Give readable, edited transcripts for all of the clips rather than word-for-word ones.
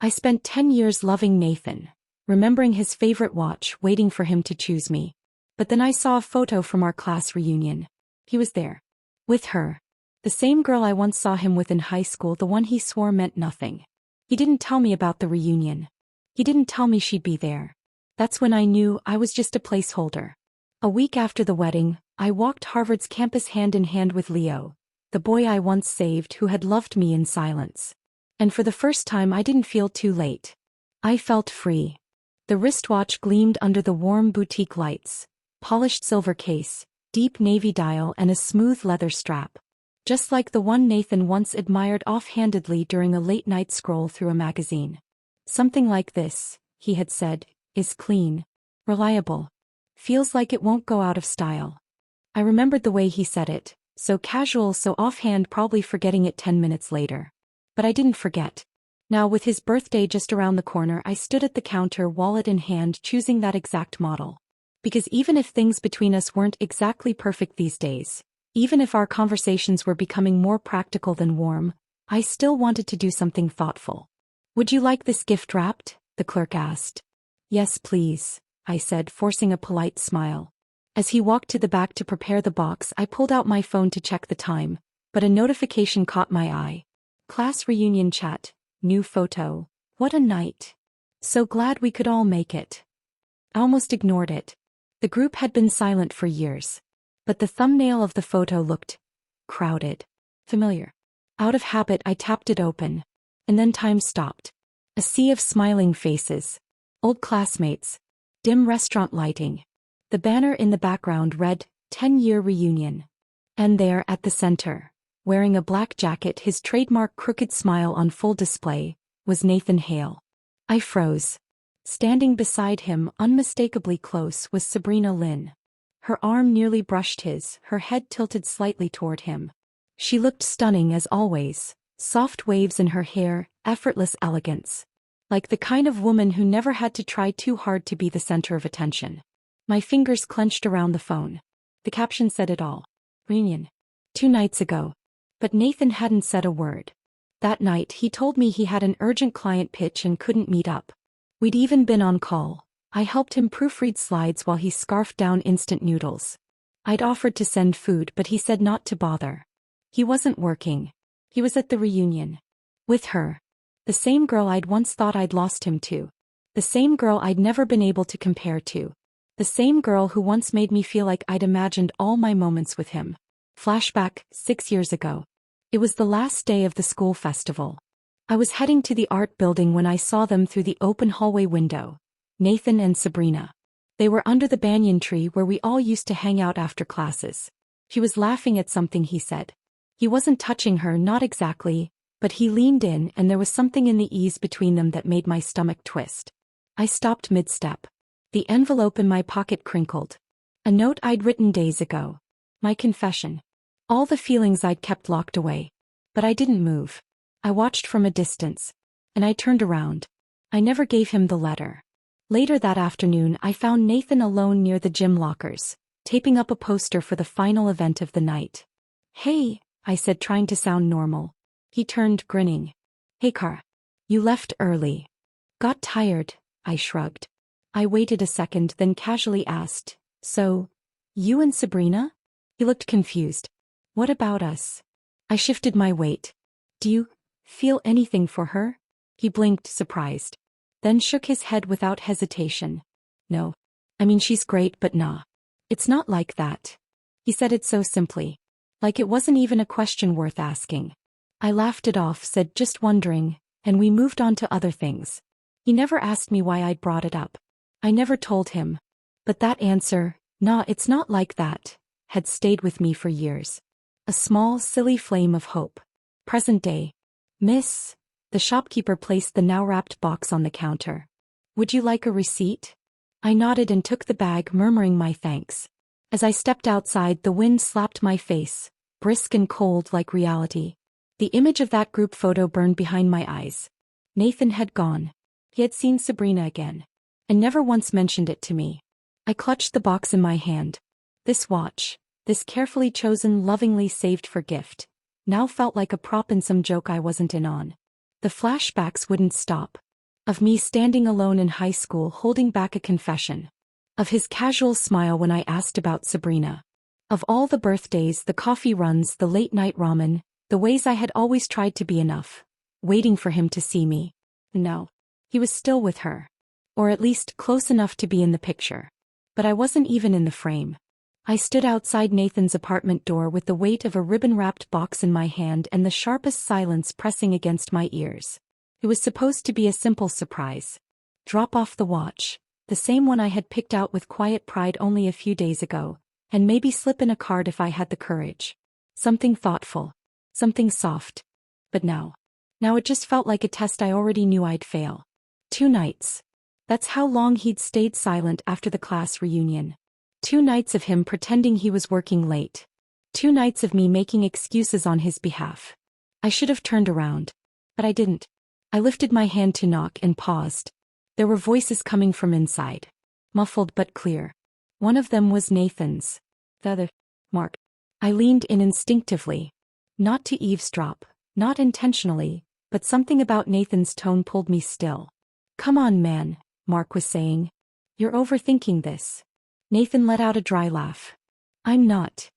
I spent 10 years loving Nathan, remembering his favorite watch, waiting for him to choose me. But then I saw a photo from our class reunion. He was there. With her. The same girl I once saw him with in high school, the one he swore meant nothing. He didn't tell me about the reunion. He didn't tell me she'd be there. That's when I knew I was just a placeholder. A week after the wedding, I walked Harvard's campus hand in hand with Leo, the boy I once saved who had loved me in silence. And for the first time I didn't feel too late. I felt free. The wristwatch gleamed under the warm boutique lights, polished silver case, deep navy dial and a smooth leather strap. Just like the one Nathan once admired offhandedly during a late-night scroll through a magazine. Something like this, he had said, is clean, reliable. Feels like it won't go out of style. I remembered the way he said it, so casual, so offhand, probably forgetting it 10 minutes later. But I didn't forget. Now with his birthday just around the corner, I stood at the counter, wallet in hand, choosing that exact model. Because even if things between us weren't exactly perfect these days, even if our conversations were becoming more practical than warm, I still wanted to do something thoughtful. "Would you like this gift wrapped?" the clerk asked. "Yes, please," I said, forcing a polite smile. As he walked to the back to prepare the box, I pulled out my phone to check the time, but a notification caught my eye. Class reunion chat, new photo. What a night. So glad we could all make it. I almost ignored it. The group had been silent for years. But the thumbnail of the photo looked crowded, familiar. Out of habit, I tapped it open. And then time stopped. A sea of smiling faces. Old classmates. Dim restaurant lighting. The banner in the background read, 10-year reunion. And there, at the center, wearing a black jacket, his trademark crooked smile on full display, was Nathan Hale. I froze. Standing beside him, unmistakably close, was Sabrina Lynn. Her arm nearly brushed his, her head tilted slightly toward him. She looked stunning as always, soft waves in her hair, effortless elegance. Like the kind of woman who never had to try too hard to be the center of attention. My fingers clenched around the phone. The caption said it all. Reunion. 2 nights ago. But Nathan hadn't said a word. That night he told me he had an urgent client pitch and couldn't meet up. We'd even been on call. I helped him proofread slides while he scarfed down instant noodles. I'd offered to send food, but he said not to bother. He wasn't working. He was at the reunion. With her. The same girl I'd once thought I'd lost him to. The same girl I'd never been able to compare to. The same girl who once made me feel like I'd imagined all my moments with him. Flashback, 6 years ago. It was the last day of the school festival. I was heading to the art building when I saw them through the open hallway window. Nathan and Sabrina. They were under the banyan tree where we all used to hang out after classes. She was laughing at something he said. He wasn't touching her, not exactly, but he leaned in and there was something in the ease between them that made my stomach twist. I stopped mid-step. The envelope in my pocket crinkled. A note I'd written days ago. My confession. All the feelings I'd kept locked away. But I didn't move. I watched from a distance. And I turned around. I never gave him the letter. Later that afternoon I found Nathan alone near the gym lockers, taping up a poster for the final event of the night. "Hey," I said, trying to sound normal. He turned, grinning. "Hey Kara. You left early." "Got tired," I shrugged. I waited a second, then casually asked, "So, you and Sabrina?" He looked confused. "What about us?" I shifted my weight. "Do you feel anything for her?" He blinked, surprised. Then shook his head without hesitation. "No. I mean, she's great, but nah. It's not like that." He said it so simply. Like it wasn't even a question worth asking. I laughed it off, said just wondering, and we moved on to other things. He never asked me why I'd brought it up. I never told him. But that answer, "Nah, it's not like that," had stayed with me for years. A small, silly flame of hope. Present day. "Miss," the shopkeeper placed the now-wrapped box on the counter. "Would you like a receipt?" I nodded and took the bag, murmuring my thanks. As I stepped outside, the wind slapped my face, brisk and cold like reality. The image of that group photo burned behind my eyes. Nathan had gone. He had seen Sabrina again. And never once mentioned it to me. I clutched the box in my hand. This watch, this carefully chosen, lovingly saved for gift, now felt like a prop in some joke I wasn't in on. The flashbacks wouldn't stop. Of me standing alone in high school holding back a confession. Of his casual smile when I asked about Sabrina. Of all the birthdays, the coffee runs, the late-night ramen, the ways I had always tried to be enough, waiting for him to see me. No. He was still with her. Or at least close enough to be in the picture. But I wasn't even in the frame. I stood outside Nathan's apartment door with the weight of a ribbon-wrapped box in my hand and the sharpest silence pressing against my ears. It was supposed to be a simple surprise. Drop off the watch, the same one I had picked out with quiet pride only a few days ago, and maybe slip in a card if I had the courage. Something thoughtful. Something soft. But now it just felt like a test I already knew I'd fail. 2 nights. That's how long he'd stayed silent after the class reunion. 2 nights of him pretending he was working late. 2 nights of me making excuses on his behalf. I should have turned around. But I didn't. I lifted my hand to knock and paused. There were voices coming from inside. Muffled but clear. One of them was Nathan's. The other, Mark. I leaned in instinctively. Not to eavesdrop, not intentionally, but something about Nathan's tone pulled me still. Come on, man, Mark was saying. You're overthinking this. Nathan let out a dry laugh. I'm not.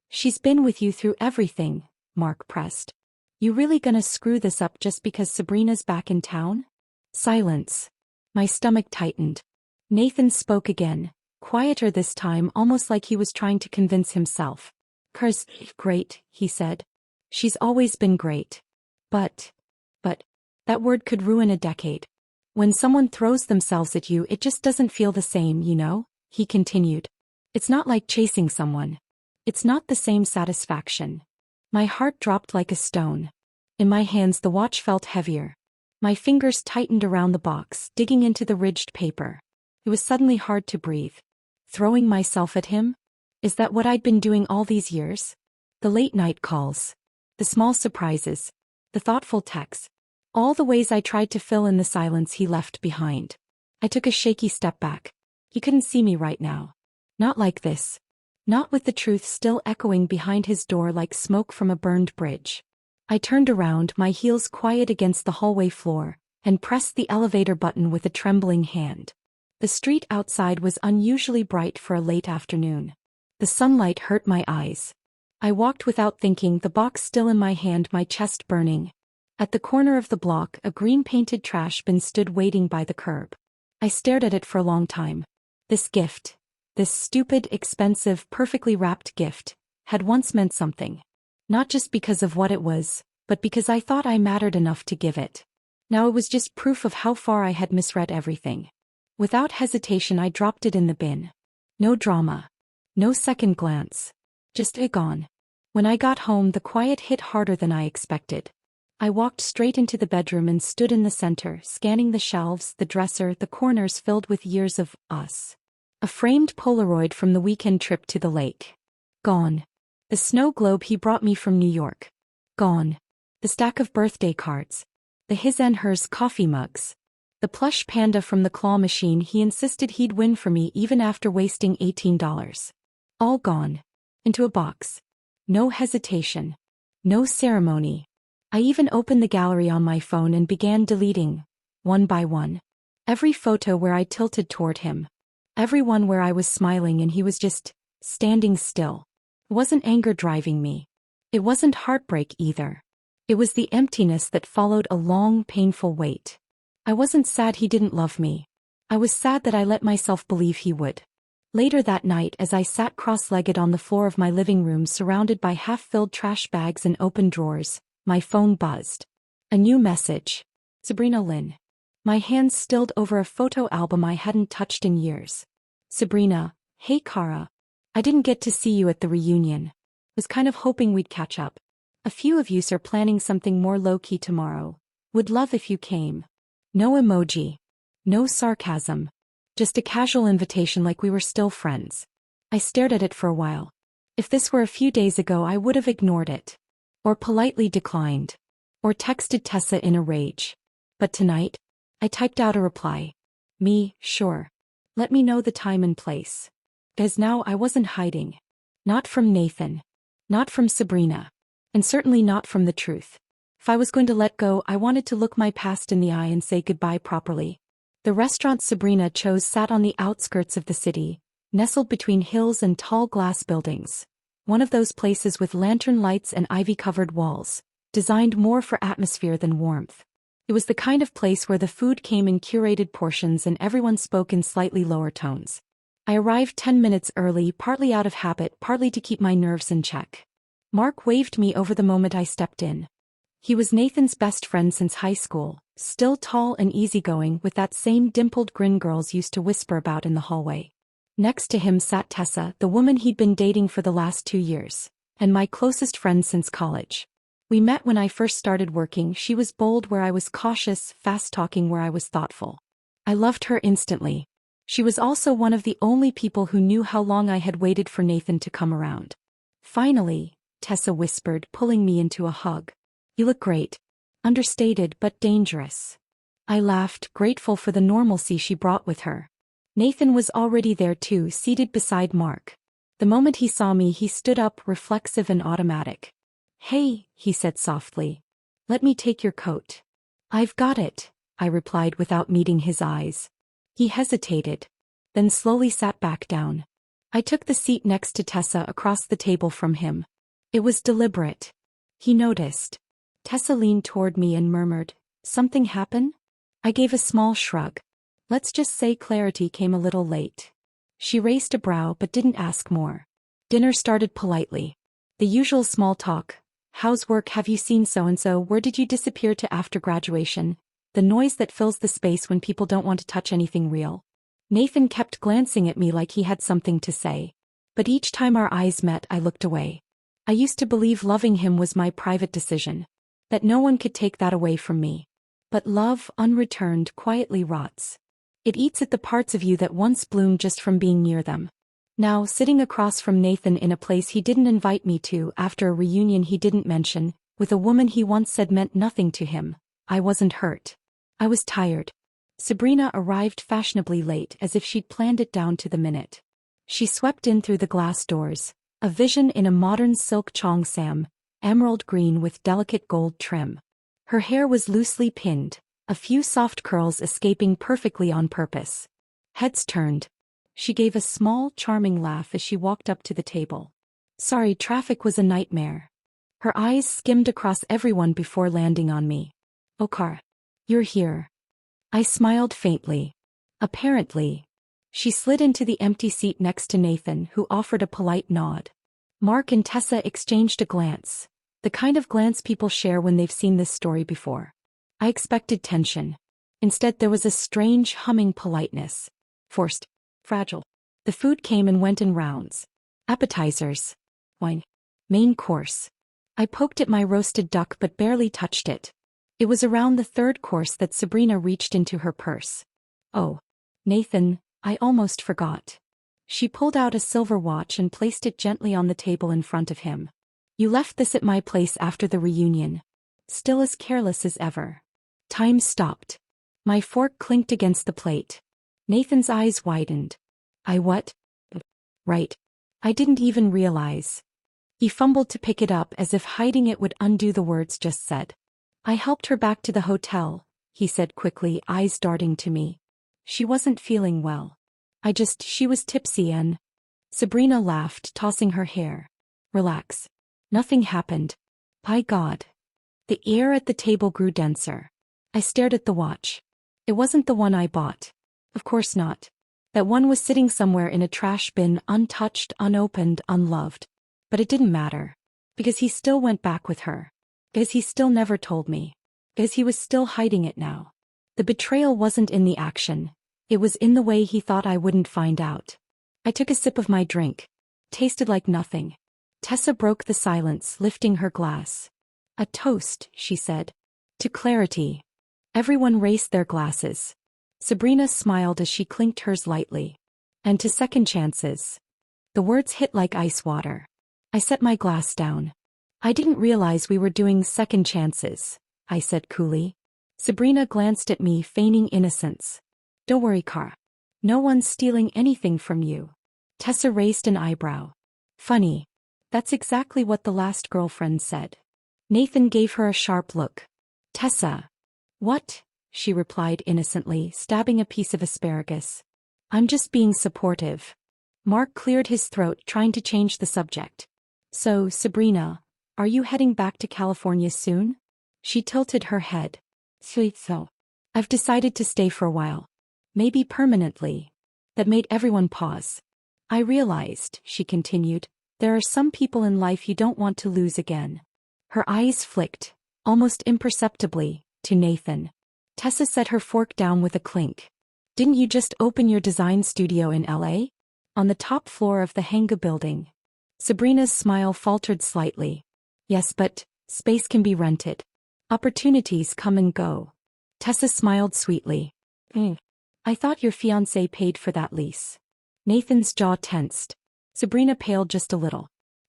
She's been with you through everything, Mark pressed. You really gonna screw this up just because Sabrina's back in town? Silence. My stomach tightened. Nathan spoke again, quieter this time, almost like he was trying to convince himself. "'Cause, great," he said. "She's always been great. But, that word could ruin a decade. When someone throws themselves at you, it just doesn't feel the same, you know?" he continued. "It's not like chasing someone. It's not the same satisfaction." My heart dropped like a stone. In my hands the watch felt heavier. My fingers tightened around the box, digging into the ridged paper. It was suddenly hard to breathe. Throwing myself at him? Is that what I'd been doing all these years? The late-night calls. The small surprises. The thoughtful texts. All the ways I tried to fill in the silence he left behind. I took a shaky step back. He couldn't see me right now. Not like this. Not with the truth still echoing behind his door like smoke from a burned bridge. I turned around, my heels quiet against the hallway floor, and pressed the elevator button with a trembling hand. The street outside was unusually bright for a late afternoon. The sunlight hurt my eyes. I walked without thinking, the box still in my hand, my chest burning. At the corner of the block, a green-painted trash bin stood waiting by the curb. I stared at it for a long time. This gift, this stupid, expensive, perfectly wrapped gift, had once meant something. Not just because of what it was, but because I thought I mattered enough to give it. Now it was just proof of how far I had misread everything. Without hesitation I dropped it in the bin. No drama. No second glance. Just gone. When I got home the quiet hit harder than I expected. I walked straight into the bedroom and stood in the center, scanning the shelves, the dresser, the corners filled with years of us. A framed Polaroid from the weekend trip to the lake. Gone. The snow globe he brought me from New York. Gone. The stack of birthday cards. The his and hers coffee mugs. The plush panda from the claw machine he insisted he'd win for me even after wasting $18. All gone. Into a box. No hesitation. No ceremony. I even opened the gallery on my phone and began deleting, one by one. Every photo where I tilted toward him. Every one where I was smiling and he was just standing still. It wasn't anger driving me. It wasn't heartbreak either. It was the emptiness that followed a long, painful wait. I wasn't sad he didn't love me. I was sad that I let myself believe he would. Later that night, as I sat cross-legged on the floor of my living room surrounded by half-filled trash bags and open drawers, my phone buzzed. A new message. Sabrina Lynn. My hands stilled over a photo album I hadn't touched in years. Sabrina, hey Kara. I didn't get to see you at the reunion. Was kind of hoping we'd catch up. A few of yous are planning something more low-key tomorrow. Would love if you came. No emoji. No sarcasm. Just a casual invitation like we were still friends. I stared at it for a while. If this were a few days ago I would have ignored it. Or politely declined. Or texted Tessa in a rage. But tonight, I typed out a reply. Me, sure. Let me know the time and place. As now I wasn't hiding. Not from Nathan. Not from Sabrina. And certainly not from the truth. If I was going to let go, I wanted to look my past in the eye and say goodbye properly. The restaurant Sabrina chose sat on the outskirts of the city, nestled between hills and tall glass buildings. One of those places with lantern lights and ivy-covered walls, designed more for atmosphere than warmth. It was the kind of place where the food came in curated portions and everyone spoke in slightly lower tones. I arrived 10 minutes early, partly out of habit, partly to keep my nerves in check. Mark waved me over the moment I stepped in. He was Nathan's best friend since high school, still tall and easygoing with that same dimpled grin girls used to whisper about in the hallway. Next to him sat Tessa, the woman he'd been dating for the last 2 years, and my closest friend since college. We met when I first started working. She was bold where I was cautious, fast-talking where I was thoughtful. I loved her instantly. She was also one of the only people who knew how long I had waited for Nathan to come around. Finally, Tessa whispered, pulling me into a hug. You look great. Understated but dangerous. I laughed, grateful for the normalcy she brought with her. Nathan was already there too, seated beside Mark. The moment he saw me, he stood up, reflexive and automatic. Hey, he said softly. Let me take your coat. I've got it, I replied without meeting his eyes. He hesitated, then slowly sat back down. I took the seat next to Tessa across the table from him. It was deliberate. He noticed. Tessa leaned toward me and murmured, "Something happen?" I gave a small shrug. Let's just say clarity came a little late. She raised a brow but didn't ask more. Dinner started politely. The usual small talk. How's work? Have you seen so-and-so? Where did you disappear to after graduation? The noise that fills the space when people don't want to touch anything real. Nathan kept glancing at me like he had something to say. But each time our eyes met, I looked away. I used to believe loving him was my private decision. That no one could take that away from me. But love, unreturned, quietly rots. It eats at the parts of you that once bloomed just from being near them. Now, sitting across from Nathan in a place he didn't invite me to, after a reunion he didn't mention, with a woman he once said meant nothing to him, I wasn't hurt. I was tired. Sabrina arrived fashionably late, as if she'd planned it down to the minute. She swept in through the glass doors, a vision in a modern silk cheongsam, emerald green with delicate gold trim. Her hair was loosely pinned, a few soft curls escaping perfectly on purpose. Heads turned. She gave a small, charming laugh as she walked up to the table. Sorry, traffic was a nightmare. Her eyes skimmed across everyone before landing on me. Okar. You're here. I smiled faintly. Apparently. She slid into the empty seat next to Nathan, who offered a polite nod. Mark and Tessa exchanged a glance. The kind of glance people share when they've seen this story before. I expected tension. Instead, there was a strange, humming politeness. Forced. Fragile. The food came and went in rounds. Appetizers. Wine. Main course. I poked at my roasted duck but barely touched it. It was around the third course that Sabrina reached into her purse. Oh. Nathan, I almost forgot. She pulled out a silver watch and placed it gently on the table in front of him. You left this at my place after the reunion. Still as careless as ever. Time stopped. My fork clinked against the plate. Nathan's eyes widened. I what? Right. I didn't even realize. He fumbled to pick it up as if hiding it would undo the words just said. I helped her back to the hotel, he said quickly, eyes darting to me. She wasn't feeling well. She was tipsy and... Sabrina laughed, tossing her hair. Relax. Nothing happened. By God. The air at the table grew denser. I stared at the watch. It wasn't the one I bought. Of course not. That one was sitting somewhere in a trash bin, untouched, unopened, unloved. But it didn't matter. Because he still went back with her. Because he still never told me. Because he was still hiding it now. The betrayal wasn't in the action. It was in the way he thought I wouldn't find out. I took a sip of my drink. Tasted like nothing. Tessa broke the silence, lifting her glass. A toast, she said. To clarity. Everyone raised their glasses. Sabrina smiled as she clinked hers lightly. And to second chances. The words hit like ice water. I set my glass down. I didn't realize we were doing second chances, I said coolly. Sabrina glanced at me, feigning innocence. Don't worry, Kara. No one's stealing anything from you. Tessa raised an eyebrow. Funny. That's exactly what the last girlfriend said. Nathan gave her a sharp look. Tessa. What? She replied innocently, stabbing a piece of asparagus. I'm just being supportive. Mark cleared his throat, trying to change the subject. So, Sabrina, are you heading back to California soon? She tilted her head. So. I've decided to stay for a while. Maybe permanently. That made everyone pause. I realized, she continued, there are some people in life you don't want to lose again. Her eyes flicked, almost imperceptibly, to Nathan. Tessa set her fork down with a clink. Didn't you just open your design studio in LA? On the top floor of the Hanga building. Sabrina's smile faltered slightly. Yes, but space can be rented. Opportunities come and go. Tessa smiled sweetly. I thought your fiancé paid for that lease. Nathan's jaw tensed. Sabrina paled just a little.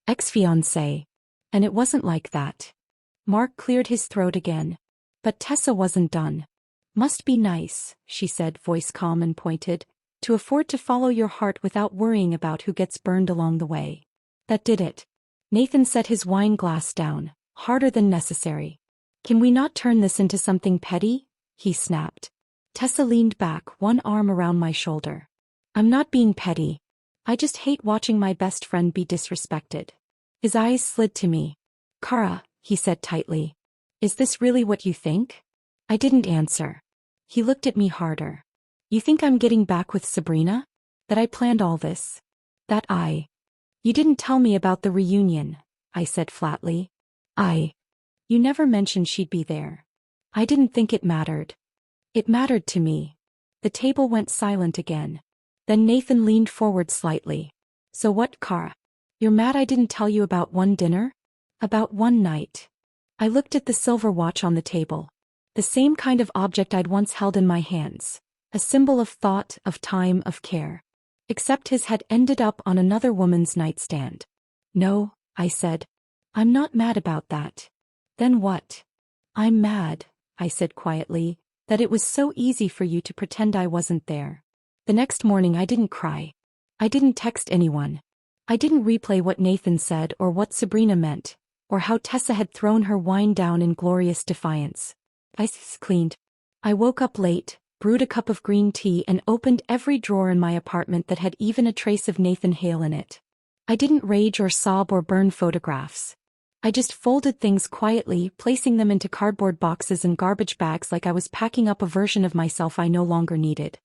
Ex-fiancé. And it wasn't like that. Mark cleared his throat again. But Tessa wasn't done. Must be nice, she said, voice calm and pointed, to afford to follow your heart without worrying about who gets burned along the way. That did it. Nathan set his wine glass down, harder than necessary. Can we not turn this into something petty? He snapped. Tessa leaned back, one arm around my shoulder. I'm not being petty. I just hate watching my best friend be disrespected. His eyes slid to me. Kara, he said tightly. Is this really what you think? I didn't answer. He looked at me harder. You think I'm getting back with Sabrina? That I planned all this? You didn't tell me about the reunion, I said flatly. You never mentioned she'd be there. I didn't think it mattered. It mattered to me. The table went silent again. Then Nathan leaned forward slightly. So what, Kara? You're mad I didn't tell you about one dinner? About one night. I looked at the silver watch on the table. The same kind of object I'd once held in my hands. A symbol of thought, of time, of care. Except his had ended up on another woman's nightstand. No, I said. I'm not mad about that. Then what? I'm mad, I said quietly, that it was so easy for you to pretend I wasn't there. The next morning I didn't cry. I didn't text anyone. I didn't replay what Nathan said or what Sabrina meant, or how Tessa had thrown her wine down in glorious defiance. I cleaned. I woke up late, brewed a cup of green tea and opened every drawer in my apartment that had even a trace of Nathan Hale in it. I didn't rage or sob or burn photographs. I just folded things quietly, placing them into cardboard boxes and garbage bags like I was packing up a version of myself I no longer needed.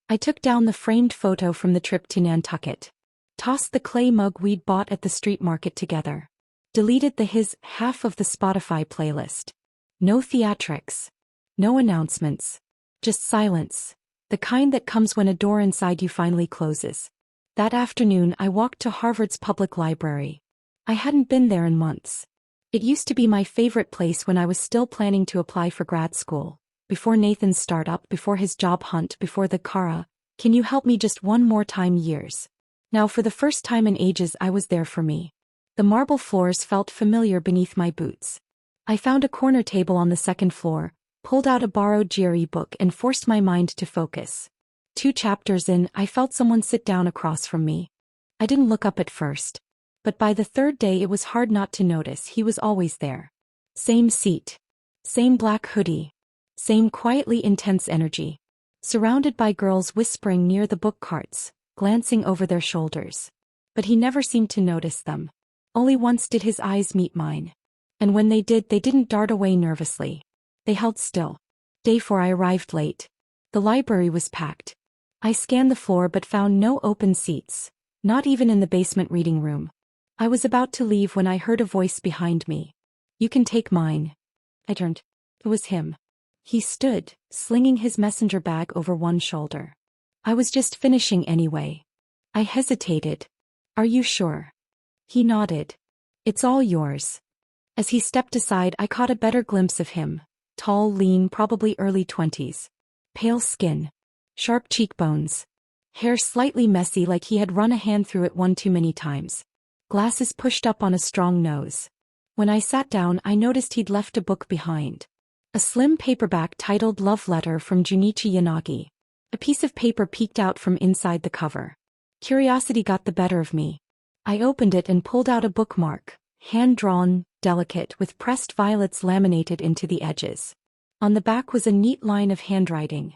I took down the framed photo from the trip to Nantucket. Tossed the clay mug we'd bought at the street market together. Deleted his half of the Spotify playlist. No theatrics. No announcements. Just silence. The kind that comes when a door inside you finally closes. That afternoon I walked to Harvard's public library. I hadn't been there in months. It used to be my favorite place when I was still planning to apply for grad school. Before Nathan's startup, before his job hunt, before the Kara, can you help me just one more time years. Now for the first time in ages I was there for me. The marble floors felt familiar beneath my boots. I found a corner table on the second floor, pulled out a borrowed GRE book and forced my mind to focus. 2 chapters in, I felt someone sit down across from me. I didn't look up at first. But by the 3rd day it was hard not to notice he was always there. Same seat. Same black hoodie. Same quietly intense energy. Surrounded by girls whispering near the book carts, glancing over their shoulders. But he never seemed to notice them. Only once did his eyes meet mine. And when they did, they didn't dart away nervously. They held still. Day 4 I arrived late. The library was packed. I scanned the floor but found no open seats, not even in the basement reading room. I was about to leave when I heard a voice behind me. You can take mine. I turned. It was him. He stood, slinging his messenger bag over one shoulder. I was just finishing anyway. I hesitated. Are you sure? He nodded. It's all yours. As he stepped aside I caught a better glimpse of him. Tall, lean, probably early 20s. Pale skin. Sharp cheekbones. Hair slightly messy like he had run a hand through it one too many times. Glasses pushed up on a strong nose. When I sat down I noticed he'd left a book behind. A slim paperback titled Love Letter from Junichi Yanagi. A piece of paper peeked out from inside the cover. Curiosity got the better of me. I opened it and pulled out a bookmark, hand-drawn, delicate with pressed violets laminated into the edges. On the back was a neat line of handwriting.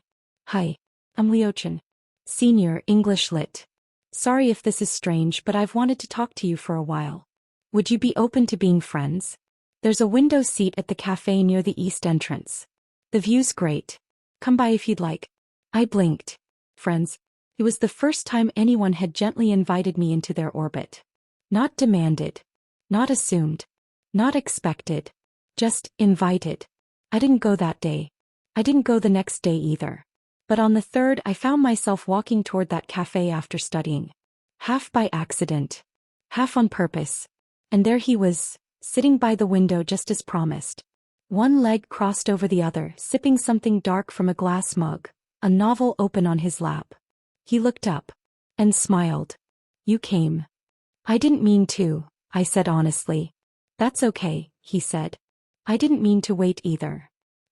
Hi. I'm Leo-chan. Senior, English Lit. Sorry if this is strange, but I've wanted to talk to you for a while. Would you be open to being friends? There's a window seat at the cafe near the east entrance. The view's great. Come by if you'd like. I blinked. Friends. It was the first time anyone had gently invited me into their orbit. Not demanded. Not assumed. Not expected. Just invited. I didn't go that day. I didn't go the next day either. But on the third I found myself walking toward that cafe after studying. Half by accident. Half on purpose. And there he was, sitting by the window just as promised. One leg crossed over the other, sipping something dark from a glass mug, a novel open on his lap. He looked up. And smiled. You came. I didn't mean to, I said honestly. That's okay, he said. I didn't mean to wait either.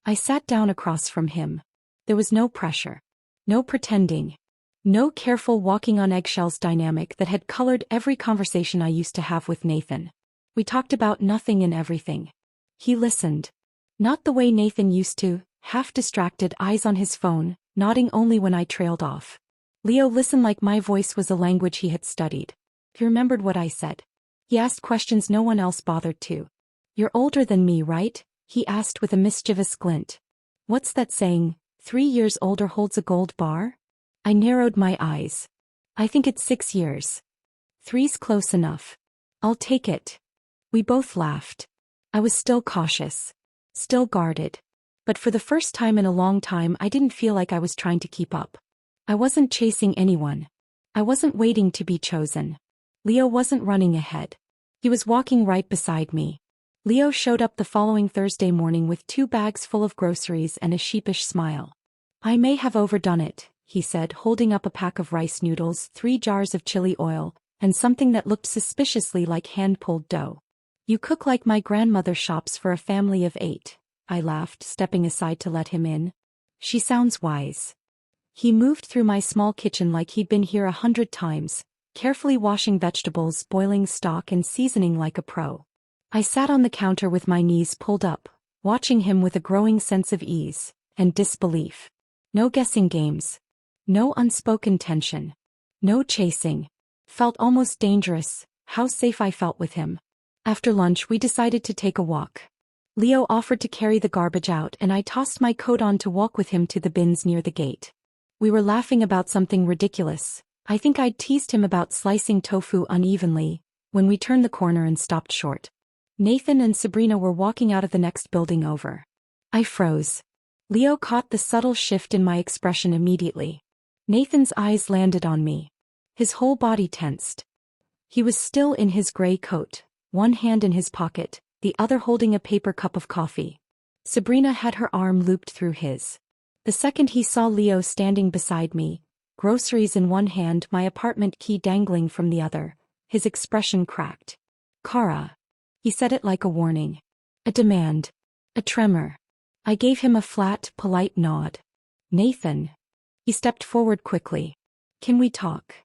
I sat down across from him. There was no pressure. No pretending. No careful walking on eggshells dynamic that had colored every conversation I used to have with Nathan. We talked about nothing and everything. He listened. Not the way Nathan used to, half distracted, eyes on his phone, nodding only when I trailed off. Leo listened like my voice was a language he had studied. He remembered what I said. He asked questions no one else bothered to. You're older than me, right? He asked with a mischievous glint. What's that saying, 3 years older holds a gold bar? I narrowed my eyes. I think it's 6 years. 3's close enough. I'll take it. We both laughed. I was still cautious. Still guarded. But for the first time in a long time I didn't feel like I was trying to keep up. I wasn't chasing anyone. I wasn't waiting to be chosen. Leo wasn't running ahead. He was walking right beside me. Leo showed up the following Thursday morning with 2 bags full of groceries and a sheepish smile. I may have overdone it, he said, holding up a pack of rice noodles, 3 jars of chili oil, and something that looked suspiciously like hand-pulled dough. You cook like my grandmother shops for a family of 8, I laughed, stepping aside to let him in. She sounds wise. He moved through my small kitchen like he'd been here 100 times, carefully washing vegetables, boiling stock and seasoning like a pro. I sat on the counter with my knees pulled up, watching him with a growing sense of ease and disbelief. No guessing games. No unspoken tension. No chasing. Felt almost dangerous, how safe I felt with him. After lunch we decided to take a walk. Leo offered to carry the garbage out and I tossed my coat on to walk with him to the bins near the gate. We were laughing about something ridiculous. I think I'd teased him about slicing tofu unevenly, when we turned the corner and stopped short. Nathan and Sabrina were walking out of the next building over. I froze. Leo caught the subtle shift in my expression immediately. Nathan's eyes landed on me. His whole body tensed. He was still in his gray coat, one hand in his pocket, the other holding a paper cup of coffee. Sabrina had her arm looped through his. The second he saw Leo standing beside me, groceries in one hand, my apartment key dangling from the other, his expression cracked. Kara. He said it like a warning. A demand. A tremor. I gave him a flat, polite nod. Nathan. He stepped forward quickly. Can we talk?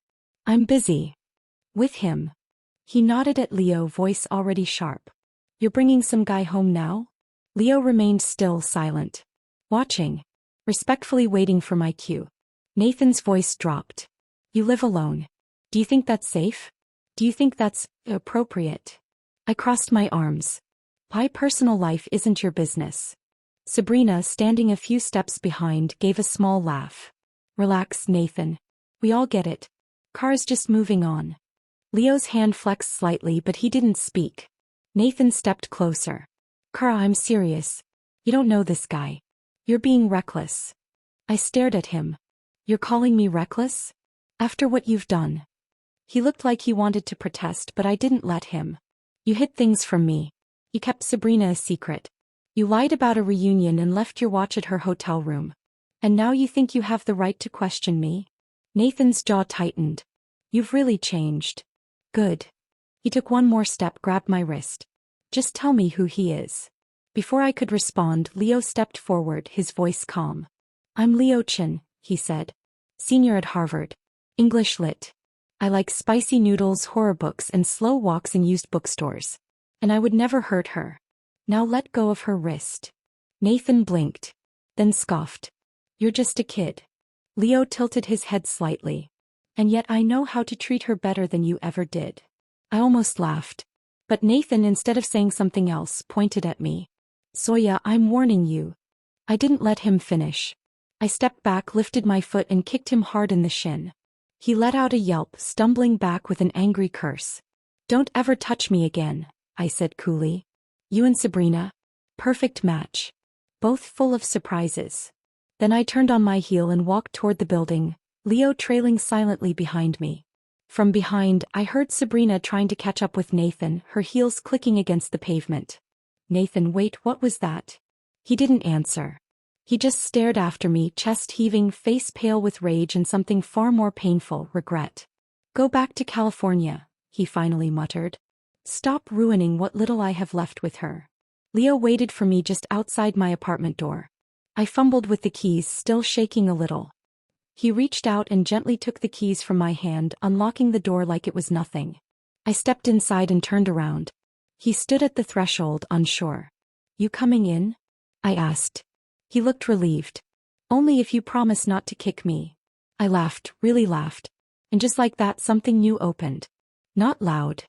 I'm busy. With him. He nodded at Leo, voice already sharp. You're bringing some guy home now? Leo remained still, silent. Watching. Respectfully waiting for my cue. Nathan's voice dropped. You live alone. Do you think that's safe? Do you think that's appropriate? I crossed my arms. My personal life isn't your business. Sabrina, standing a few steps behind, gave a small laugh. Relax, Nathan. We all get it. Kara's just moving on. Leo's hand flexed slightly, but he didn't speak. Nathan stepped closer. Kara, I'm serious. You don't know this guy. You're being reckless. I stared at him. You're calling me reckless? After what you've done. He looked like he wanted to protest, but I didn't let him. You hid things from me. You kept Sabrina a secret. You lied about a reunion and left your watch at her hotel room. And now you think you have the right to question me? Nathan's jaw tightened. You've really changed. Good. He took one more step, grabbed my wrist. Just tell me who he is. Before I could respond, Leo stepped forward, his voice calm. I'm Leo-chan, he said. Senior at Harvard. English Lit. I like spicy noodles, horror books and slow walks in used bookstores. and I would never hurt her. Now let go of her wrist. Nathan blinked, then scoffed. You're just a kid. Leo tilted his head slightly. And yet I know how to treat her better than you ever did. I almost laughed. But Nathan, instead of saying something else, pointed at me. Soya, I'm warning you. I didn't let him finish. I stepped back, lifted my foot and kicked him hard in the shin. He let out a yelp, stumbling back with an angry curse. Don't ever touch me again, I said coolly. You and Sabrina? Perfect match. Both full of surprises. Then I turned on my heel and walked toward the building, Leo trailing silently behind me. From behind, I heard Sabrina trying to catch up with Nathan, her heels clicking against the pavement. Nathan, wait, what was that? He didn't answer. He just stared after me, chest heaving, face pale with rage and something far more painful, regret. Go back to California, he finally muttered. Stop ruining what little I have left with her. Leo waited for me just outside my apartment door. I fumbled with the keys, still shaking a little. He reached out and gently took the keys from my hand, unlocking the door like it was nothing. I stepped inside and turned around. He stood at the threshold, unsure. You coming in? I asked. He looked relieved. Only if you promise not to kick me. I laughed, really laughed. And just like that, something new opened. Not loud.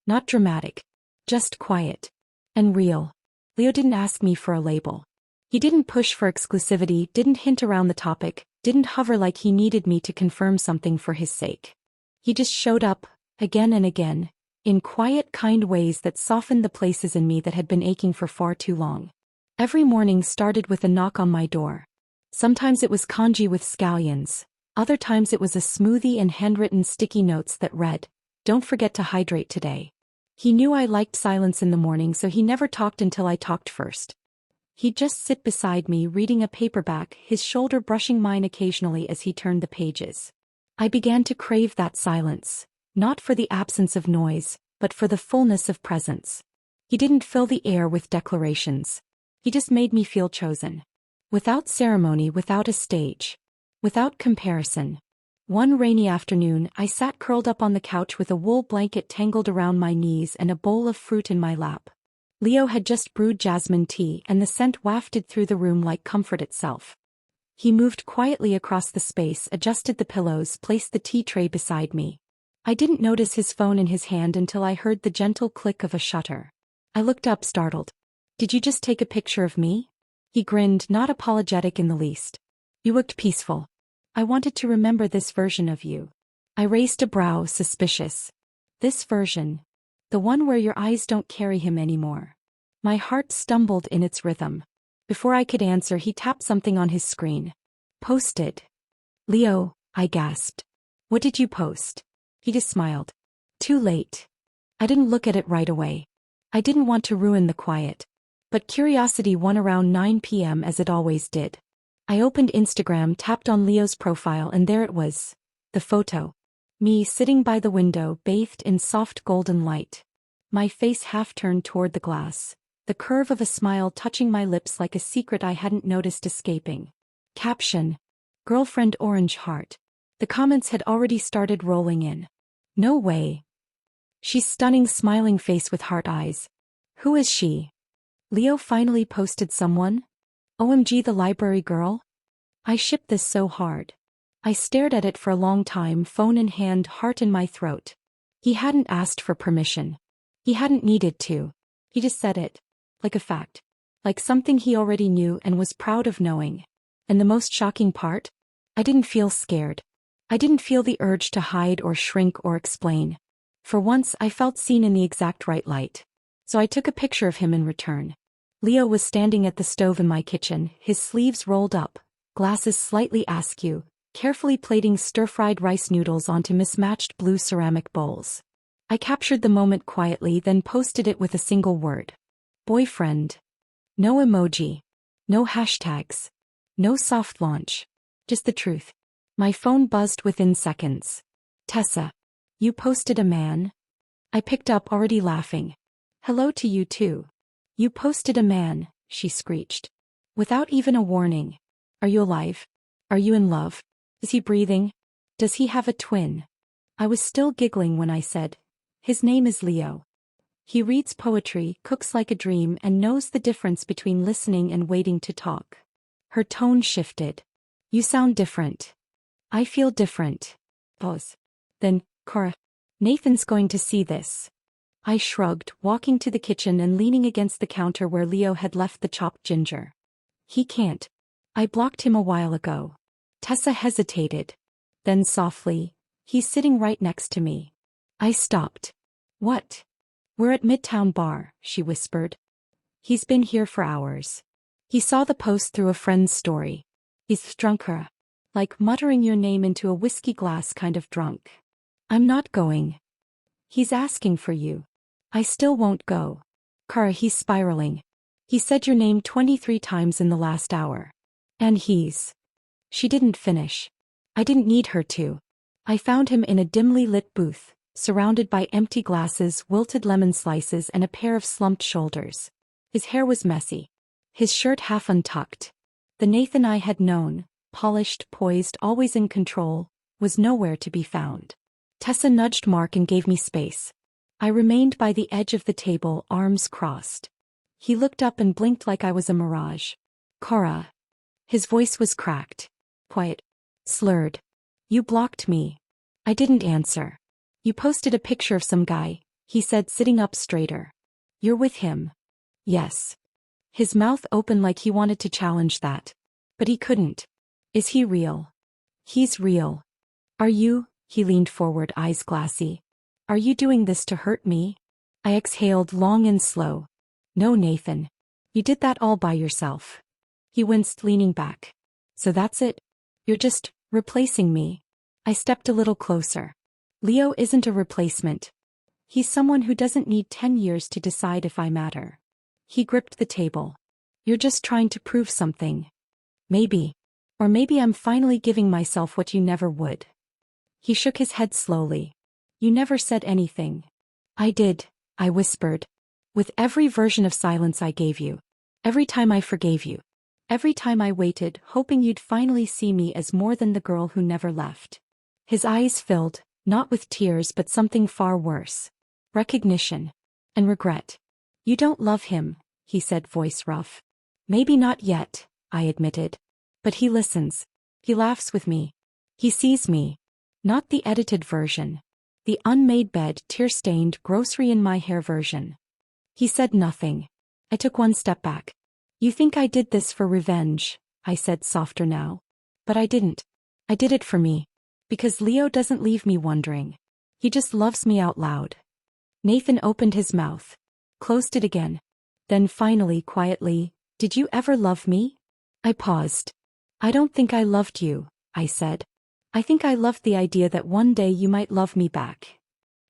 Not dramatic. Just quiet. And real. Leo didn't ask me for a label. He didn't push for exclusivity, didn't hint around the topic, didn't hover like he needed me to confirm something for his sake. He just showed up, again and again, in quiet, kind ways that softened the places in me that had been aching for far too long. Every morning started with a knock on my door. Sometimes it was congee with scallions, other times it was a smoothie and handwritten sticky notes that read, "Don't forget to hydrate today." He knew I liked silence in the morning, so he never talked until I talked first. He'd just sit beside me reading a paperback, his shoulder brushing mine occasionally as he turned the pages. I began to crave that silence, not for the absence of noise, but for the fullness of presence. He didn't fill the air with declarations. He just made me feel chosen. Without ceremony, without a stage. Without comparison. One rainy afternoon, I sat curled up on the couch with a wool blanket tangled around my knees and a bowl of fruit in my lap. Leo had just brewed jasmine tea, and the scent wafted through the room like comfort itself. He moved quietly across the space, adjusted the pillows, placed the tea tray beside me. I didn't notice his phone in his hand until I heard the gentle click of a shutter. I looked up, startled. Did you just take a picture of me? He grinned, not apologetic in the least. You looked peaceful. I wanted to remember this version of you. I raised a brow, suspicious. This version. The one where your eyes don't carry him anymore. My heart stumbled in its rhythm. Before I could answer, he tapped something on his screen. Posted. Leo, I gasped. What did you post? He just smiled. Too late. I didn't look at it right away. I didn't want to ruin the quiet. But curiosity won around 9 p.m. as it always did. I opened Instagram, tapped on Leo's profile, and there it was. The photo. Me sitting by the window, bathed in soft golden light. My face half turned toward the glass. The curve of a smile touching my lips like a secret I hadn't noticed escaping. Caption. Girlfriend orange heart. The comments had already started rolling in. No way. She's stunning, smiling face with heart eyes. Who is she? Leo finally posted someone? OMG, the library girl? I shipped this so hard. I stared at it for a long time, phone in hand, heart in my throat. He hadn't asked for permission. He hadn't needed to. He just said it. Like a fact. Like something he already knew and was proud of knowing. And the most shocking part? I didn't feel scared. I didn't feel the urge to hide or shrink or explain. For once, I felt seen in the exact right light. So I took a picture of him in return. Leo was standing at the stove in my kitchen, his sleeves rolled up, glasses slightly askew, carefully plating stir-fried rice noodles onto mismatched blue ceramic bowls. I captured the moment quietly, then posted it with a single word. Boyfriend. No emoji. No hashtags. No soft launch. Just the truth. My phone buzzed within seconds. Tessa. You posted a man? I picked up, already laughing. Hello to you too. You posted a man, she screeched. Without even a warning. Are you alive? Are you in love? Is he breathing? Does he have a twin? I was still giggling when I said, his name is Leo. He reads poetry, cooks like a dream, and knows the difference between listening and waiting to talk. Her tone shifted. You sound different. I feel different. Pause. Then, Cora. Nathan's going to see this. I shrugged, walking to the kitchen and leaning against the counter where Leo had left the chopped ginger. He can't. I blocked him a while ago. Tessa hesitated. Then softly, he's sitting right next to me. I stopped. What? We're at Midtown Bar, she whispered. He's been here for hours. He saw the post through a friend's story. He's drunker. Like muttering your name into a whiskey glass kind of drunk. I'm not going. He's asking for you. I still won't go. Cara, he's spiraling. He said your name 23 times in the last hour. And he's... She didn't finish. I didn't need her to. I found him in a dimly lit booth, surrounded by empty glasses, wilted lemon slices, and a pair of slumped shoulders. His hair was messy. His shirt half untucked. The Nathan I had known, polished, poised, always in control, was nowhere to be found. Tessa nudged Mark and gave me space. I remained by the edge of the table, arms crossed. He looked up and blinked like I was a mirage. Cora. His voice was cracked. Quiet. Slurred. You blocked me. I didn't answer. You posted a picture of some guy, he said, sitting up straighter. You're with him. Yes. His mouth opened like he wanted to challenge that. But he couldn't. Is he real? He's real. Are you? He leaned forward, eyes glassy. Are you doing this to hurt me? I exhaled long and slow. No, Nathan. You did that all by yourself. He winced, leaning back. So that's it? You're just replacing me. I stepped a little closer. Leo isn't a replacement. He's someone who doesn't need 10 years to decide if I matter. He gripped the table. You're just trying to prove something. Maybe. Or maybe I'm finally giving myself what you never would. He shook his head slowly. You never said anything. I did, I whispered. With every version of silence I gave you. Every time I forgave you. Every time I waited, hoping you'd finally see me as more than the girl who never left. His eyes filled, not with tears but something far worse. Recognition. And regret. You don't love him, he said, voice rough. Maybe not yet, I admitted. But he listens. He laughs with me. He sees me. Not the edited version. The unmade bed, tear-stained, grocery in my hair version. He said nothing. I took one step back. You think I did this for revenge, I said, softer now. But I didn't. I did it for me. Because Leo doesn't leave me wondering. He just loves me out loud. Nathan opened his mouth. Closed it again. Then finally, quietly, did you ever love me? I paused. I don't think I loved you, I said. I think I loved the idea that one day you might love me back.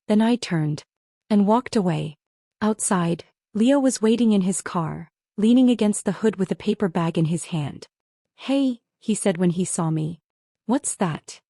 Then I turned. And walked away. Outside, Leo was waiting in his car, leaning against the hood with a paper bag in his hand. Hey, he said when he saw me. What's that?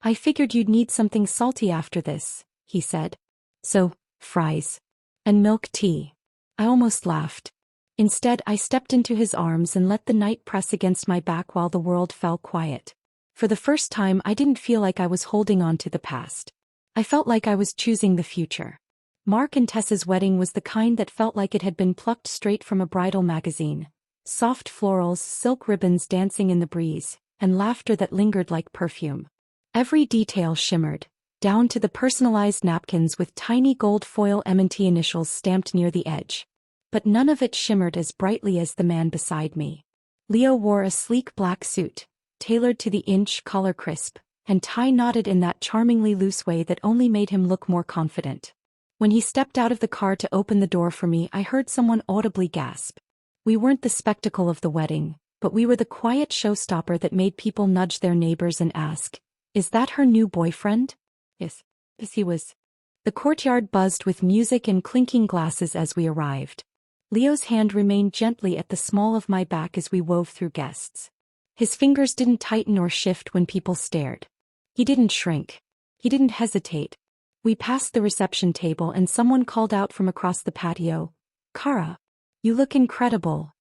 I figured you'd need something salty after this, he said. So, fries. And milk tea. I almost laughed. Instead, I stepped into his arms and let the night press against my back while the world fell quiet. For the first time, I didn't feel like I was holding on to the past. I felt like I was choosing the future. Mark and Tessa's wedding was the kind that felt like it had been plucked straight from a bridal magazine. Soft florals, silk ribbons dancing in the breeze, and laughter that lingered like perfume. Every detail shimmered, down to the personalized napkins with tiny gold foil M&T initials stamped near the edge. But none of it shimmered as brightly as the man beside me. Leo wore a sleek black suit, tailored to the inch, collar crisp, and tie knotted in that charmingly loose way that only made him look more confident. When he stepped out of the car to open the door for me, I heard someone audibly gasp. We weren't the spectacle of the wedding, but we were the quiet showstopper that made people nudge their neighbors and ask, "Is that her new boyfriend?" Yes, he was. The courtyard buzzed with music and clinking glasses as we arrived. Leo's hand remained gently at the small of my back as we wove through guests. His fingers didn't tighten or shift when people stared. He didn't shrink. He didn't hesitate. We passed the reception table and someone called out from across the patio, "Cara, you look incredible."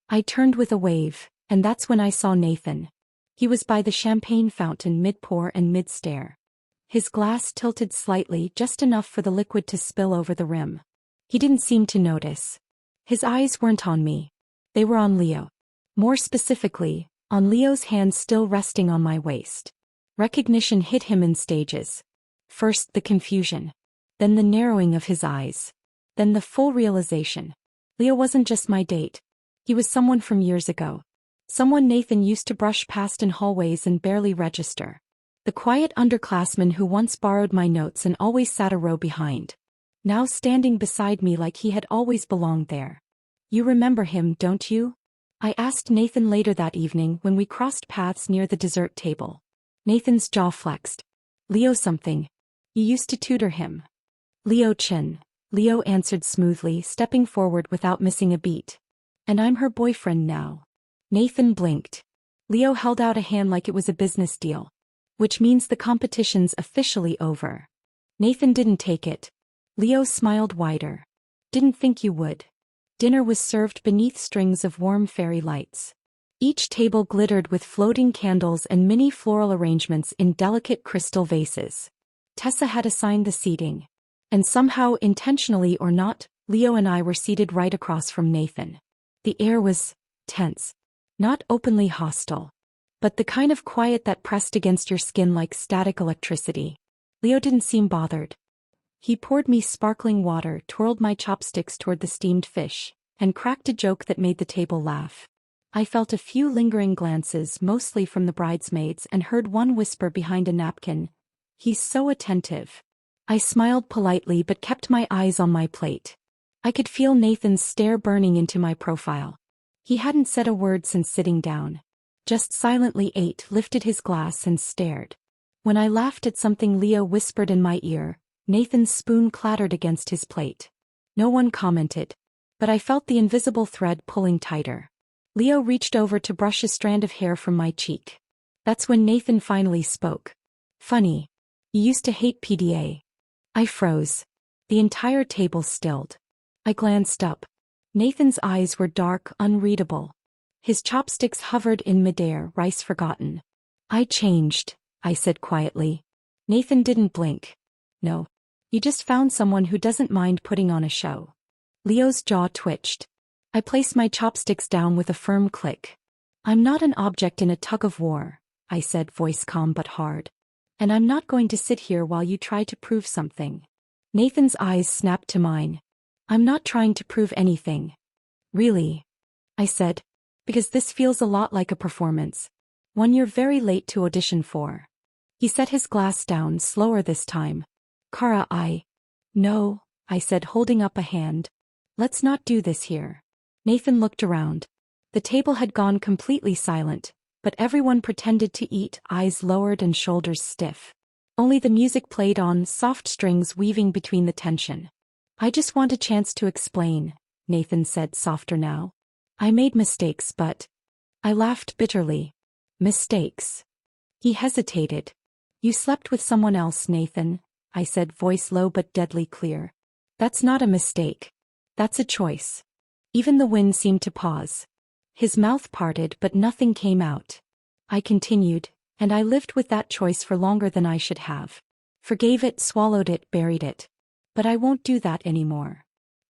I turned with a wave, and that's when I saw Nathan. He was by the champagne fountain mid-pour and mid-stare. His glass tilted slightly, just enough for the liquid to spill over the rim. He didn't seem to notice. His eyes weren't on me. They were on Leo. More specifically, on Leo's hands still resting on my waist. Recognition hit him in stages. First the confusion. Then the narrowing of his eyes. Then the full realization. Leo wasn't just my date. He was someone from years ago. Someone Nathan used to brush past in hallways and barely register. The quiet underclassman who once borrowed my notes and always sat a row behind. Now standing beside me like he had always belonged there. You remember him, don't you? I asked Nathan later that evening when we crossed paths near the dessert table. Nathan's jaw flexed. Leo something. You used to tutor him. Leo Chin. Leo answered smoothly, stepping forward without missing a beat. And I'm her boyfriend now. Nathan blinked. Leo held out a hand like it was a business deal. Which means the competition's officially over. Nathan didn't take it. Leo smiled wider. Didn't think you would. Dinner was served beneath strings of warm fairy lights. Each table glittered with floating candles and mini floral arrangements in delicate crystal vases. Tessa had assigned the seating. And somehow, intentionally or not, Leo and I were seated right across from Nathan. The air was tense. Not openly hostile. But the kind of quiet that pressed against your skin like static electricity. Leo didn't seem bothered. He poured me sparkling water, twirled my chopsticks toward the steamed fish, and cracked a joke that made the table laugh. I felt a few lingering glances, mostly from the bridesmaids, and heard one whisper behind a napkin, "He's so attentive." I smiled politely but kept my eyes on my plate. I could feel Nathan's stare burning into my profile. He hadn't said a word since sitting down. Just silently ate, lifted his glass and stared. When I laughed at something Leo whispered in my ear, Nathan's spoon clattered against his plate. No one commented. But I felt the invisible thread pulling tighter. Leo reached over to brush a strand of hair from my cheek. That's when Nathan finally spoke. Funny. You used to hate PDA. I froze. The entire table stilled. I glanced up. Nathan's eyes were dark, unreadable. His chopsticks hovered in midair, rice forgotten. I changed, I said quietly. Nathan didn't blink. No. You just found someone who doesn't mind putting on a show. Leo's jaw twitched. I placed my chopsticks down with a firm click. I'm not an object in a tug-of-war, I said, voice calm but hard. And I'm not going to sit here while you try to prove something. Nathan's eyes snapped to mine. I'm not trying to prove anything. Really? I said. Because this feels a lot like a performance. One you're very late to audition for. He set his glass down, slower this time. Kara, No, I said, holding up a hand. Let's not do this here. Nathan looked around. The table had gone completely silent, but everyone pretended to eat, eyes lowered and shoulders stiff. Only the music played on, soft strings weaving between the tension. I just want a chance to explain, Nathan said, softer now. I made mistakes, but... I laughed bitterly. Mistakes. He hesitated. You slept with someone else, Nathan, I said, voice low but deadly clear. That's not a mistake. That's a choice. Even the wind seemed to pause. His mouth parted but nothing came out. I continued, and I lived with that choice for longer than I should have. Forgave it, swallowed it, buried it. But I won't do that anymore.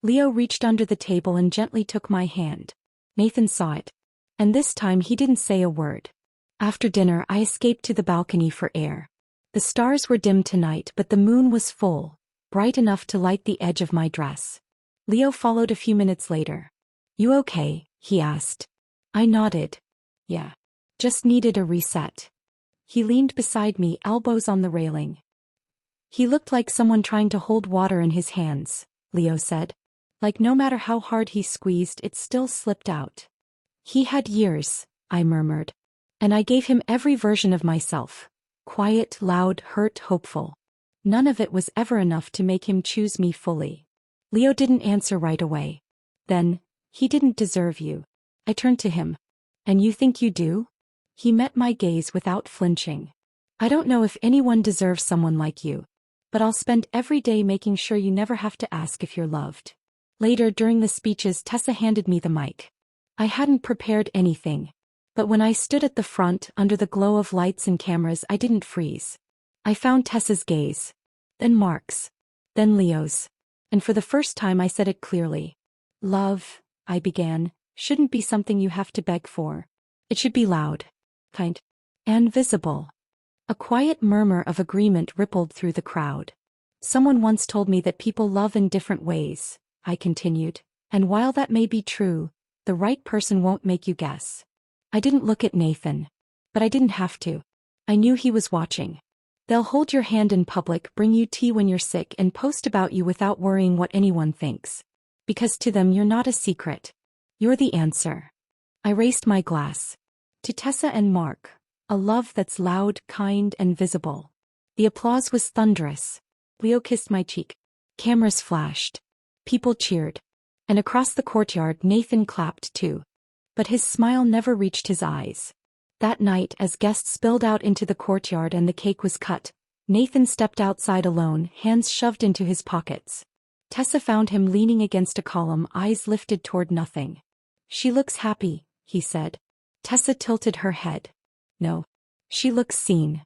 Leo reached under the table and gently took my hand. Nathan saw it. And this time he didn't say a word. After dinner I escaped to the balcony for air. The stars were dim tonight but the moon was full, bright enough to light the edge of my dress. Leo followed a few minutes later. You okay? He asked. I nodded. Yeah. Just needed a reset. He leaned beside me, elbows on the railing. He looked like someone trying to hold water in his hands, Leo said. Like no matter how hard he squeezed, it still slipped out. He had years, I murmured. And I gave him every version of myself. Quiet, loud, hurt, hopeful. None of it was ever enough to make him choose me fully. Leo didn't answer right away. Then, he didn't deserve you. I turned to him. And you think you do? He met my gaze without flinching. I don't know if anyone deserves someone like you. But I'll spend every day making sure you never have to ask if you're loved. Later during the speeches Tessa handed me the mic. I hadn't prepared anything. But when I stood at the front under the glow of lights and cameras I didn't freeze. I found Tessa's gaze. Then Mark's. Then Leo's. And for the first time I said it clearly. Love, I began, shouldn't be something you have to beg for. It should be loud, kind, and visible. A quiet murmur of agreement rippled through the crowd. Someone once told me that people love in different ways, I continued, and while that may be true, the right person won't make you guess. I didn't look at Nathan. But I didn't have to. I knew he was watching. They'll hold your hand in public, bring you tea when you're sick, and post about you without worrying what anyone thinks. Because to them you're not a secret. You're the answer. I raised my glass. To Tessa and Mark, a love that's loud, kind, and visible. The applause was thunderous. Leo kissed my cheek. Cameras flashed. People cheered. And across the courtyard Nathan clapped too. But his smile never reached his eyes. That night, as guests spilled out into the courtyard and the cake was cut, Nathan stepped outside alone, hands shoved into his pockets. Tessa found him leaning against a column, eyes lifted toward nothing. She looks happy, he said. Tessa tilted her head. No. She looks seen.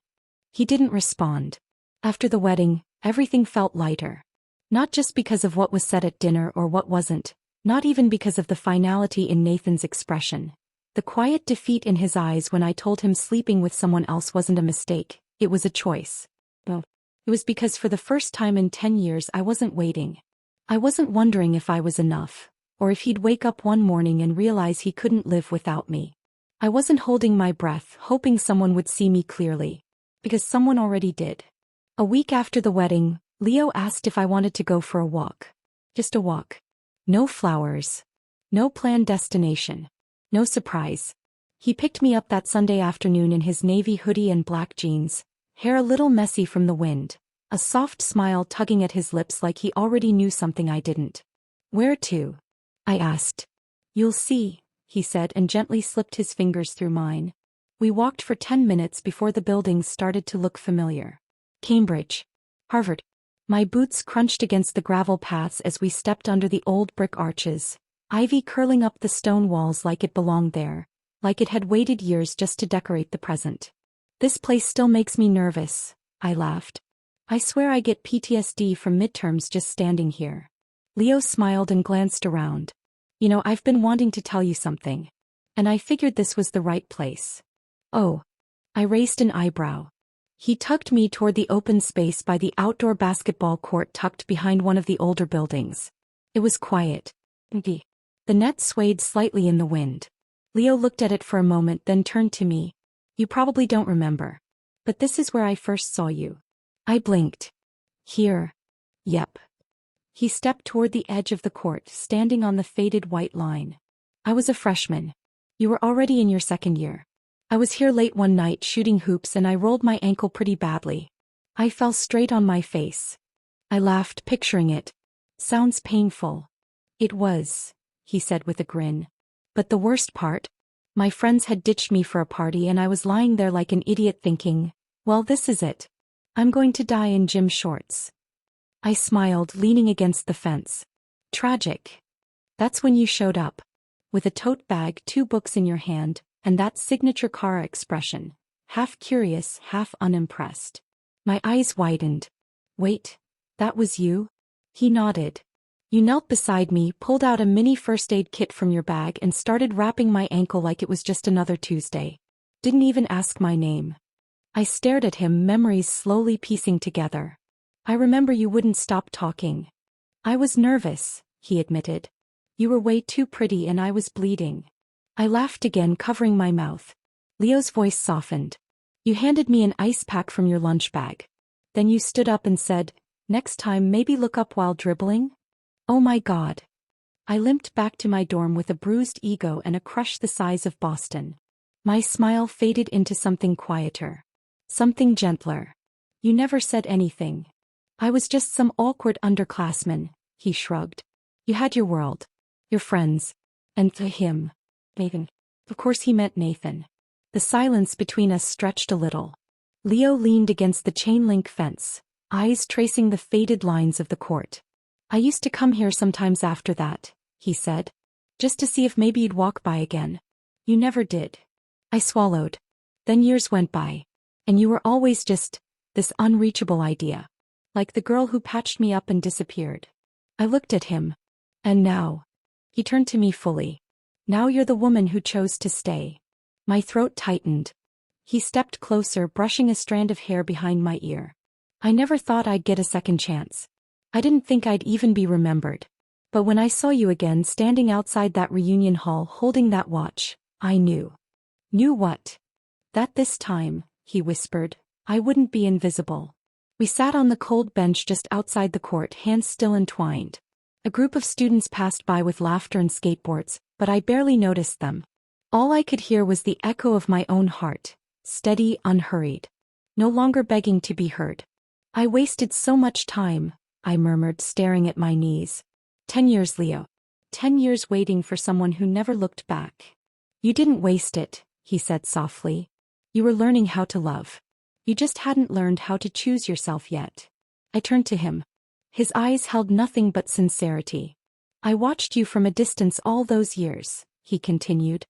He didn't respond. After the wedding, everything felt lighter. Not just because of what was said at dinner or what wasn't, not even because of the finality in Nathan's expression. The quiet defeat in his eyes when I told him sleeping with someone else wasn't a mistake, it was a choice. No. It was because for the first time in 10 years I wasn't waiting. I wasn't wondering if I was enough, or if he'd wake up one morning and realize he couldn't live without me. I wasn't holding my breath, hoping someone would see me clearly. Because someone already did. A week after the wedding, Leo asked if I wanted to go for a walk. Just a walk. No flowers. No planned destination. No surprise. He picked me up that Sunday afternoon in his navy hoodie and black jeans, hair a little messy from the wind, a soft smile tugging at his lips like he already knew something I didn't. Where to? I asked. You'll see, he said and gently slipped his fingers through mine. We walked for 10 minutes before the buildings started to look familiar. Cambridge. Harvard. My boots crunched against the gravel paths as we stepped under the old brick arches. Ivy curling up the stone walls like it belonged there, like it had waited years just to decorate the present. This place still makes me nervous, I laughed. I swear I get PTSD from midterms just standing here. Leo smiled and glanced around. You know, I've been wanting to tell you something. And I figured this was the right place. Oh. I raised an eyebrow. He tugged me toward the open space by the outdoor basketball court tucked behind one of the older buildings. It was quiet. The net swayed slightly in the wind. Leo looked at it for a moment then turned to me. You probably don't remember. But this is where I first saw you. I blinked. Here. Yep. He stepped toward the edge of the court, standing on the faded white line. I was a freshman. You were already in your second year. I was here late one night shooting hoops and I rolled my ankle pretty badly. I fell straight on my face. I laughed, picturing it. Sounds painful. It was, he said with a grin. But the worst part? My friends had ditched me for a party and I was lying there like an idiot thinking, well, this is it. I'm going to die in gym shorts. I smiled, leaning against the fence. Tragic. That's when you showed up. With a tote bag, 2 books in your hand, and that signature Kara expression. Half curious, half unimpressed. My eyes widened. Wait, that was you? He nodded. You knelt beside me, pulled out a mini first aid kit from your bag and started wrapping my ankle like it was just another Tuesday. Didn't even ask my name. I stared at him, memories slowly piecing together. I remember you wouldn't stop talking. I was nervous, he admitted. You were way too pretty and I was bleeding. I laughed again, covering my mouth. Leo's voice softened. You handed me an ice pack from your lunch bag. Then you stood up and said, next time maybe look up while dribbling? Oh my God. I limped back to my dorm with a bruised ego and a crush the size of Boston. My smile faded into something quieter. Something gentler. You never said anything. I was just some awkward underclassman, he shrugged. You had your world. Your friends. And to him. Nathan. Of course he meant Nathan. The silence between us stretched a little. Leo leaned against the chain-link fence, eyes tracing the faded lines of the court. I used to come here sometimes after that, he said. Just to see if maybe you'd walk by again. You never did. I swallowed. Then years went by. And you were always just, this unreachable idea. Like the girl who patched me up and disappeared. I looked at him. And now? He turned to me fully. Now you're the woman who chose to stay. My throat tightened. He stepped closer, brushing a strand of hair behind my ear. I never thought I'd get a second chance. I didn't think I'd even be remembered. But when I saw you again standing outside that reunion hall holding that watch, I knew. Knew what? That this time, he whispered, I wouldn't be invisible. We sat on the cold bench just outside the court, hands still entwined. A group of students passed by with laughter and skateboards, but I barely noticed them. All I could hear was the echo of my own heart, steady, unhurried. No longer begging to be heard. I wasted so much time, I murmured, staring at my knees. 10 years, Leo. 10 years waiting for someone who never looked back. You didn't waste it, he said softly. You were learning how to love. You just hadn't learned how to choose yourself yet. I turned to him. His eyes held nothing but sincerity. I watched you from a distance all those years, he continued.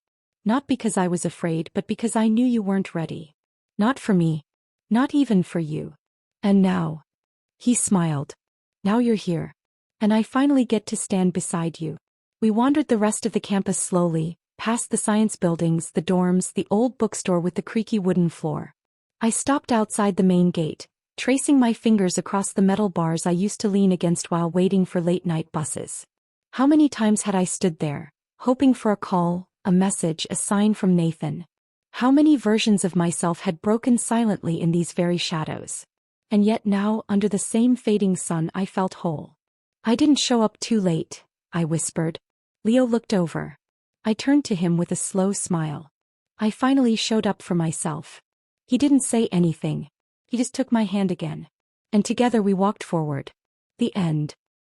Not because I was afraid, but because I knew you weren't ready. Not for me. Not even for you. And now. He smiled. Now you're here. And I finally get to stand beside you. We wandered the rest of the campus slowly, past the science buildings, the dorms, the old bookstore with the creaky wooden floor. I stopped outside the main gate, tracing my fingers across the metal bars I used to lean against while waiting for late-night buses. How many times had I stood there, hoping for a call, a message, a sign from Nathan? How many versions of myself had broken silently in these very shadows? And yet now, under the same fading sun, I felt whole. I didn't show up too late, I whispered. Leo looked over. I turned to him with a slow smile. I finally showed up for myself. He didn't say anything. He just took my hand again. And together we walked forward. The end.